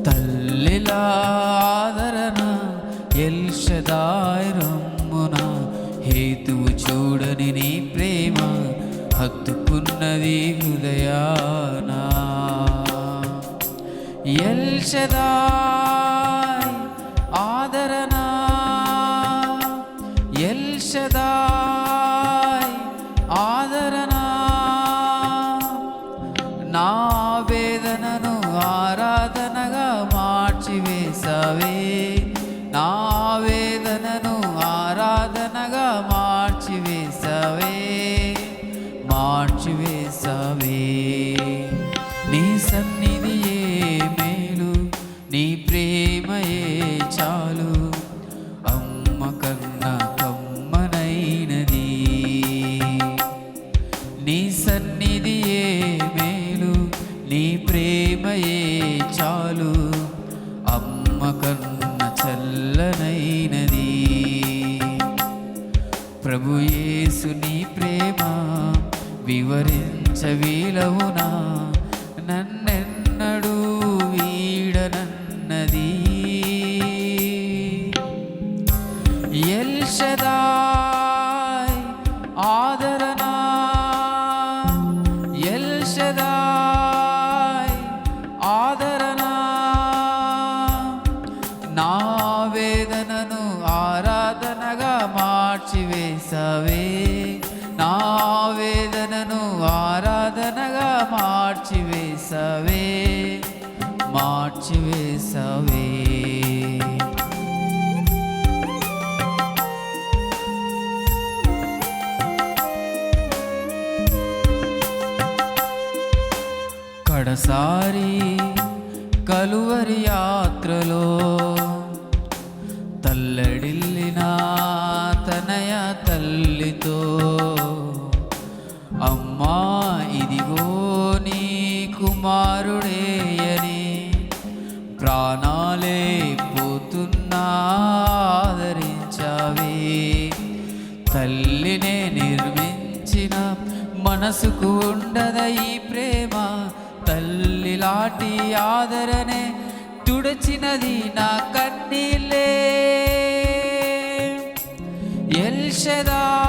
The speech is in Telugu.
తల్లిలా ఆదరణ ఎల్ షదాయ్ రమ్మున, హేతువు చూడని నీ ప్రేమ హత్తుకున్నది హృదయాన. ఎల్ షదాయ్ ఆదరణ, ఎల్ షదాయ్ ఆదరణ, నా వేదనను ఆరాధనగా మార్చివేసావే, నా వేదనను ఆరాధనగా మార్చివేసావే, మార్చివేసావే. నీ సన్నిధియే మేలు, నీ ప్రేమయే చాలు, అమ్మ కన్నా కమ్మనైనది. నీ సన్నిధియే మేలు, నీ ప్రేమయే చాలు, అమ్మ కన్న చల్లనైనది. ప్రభు యేసు నీ ప్రేమ వివరించవీలవునా, నన్నెన్నడూ వీడనన్నది. ఎల్ షదాయ్ ఆదరణ, ఎల్ షదాయ్ ఆదరణ, నా వేదనను ఆరాధనగా మార్చివేసావే, నా వేదనను ఆరాధనగా మార్చివేసావే, మార్చివేసావే. కడసారి కలువరి యాత్రలో తల్లడిల్లిన తనయ తల్లితో, అమ్మా ఇదిగో నీ కుమారుడేయని ప్రాణాలే పోతున్నా ఆదరించావే. తల్లినే నిర్మించిన మనసుకు ఉండద ఈ ప్రేమ, తల్లిలాంటి ఆదరణే తుడచినది నా కన్నీళ్ళే. ఎల్ షదాయ్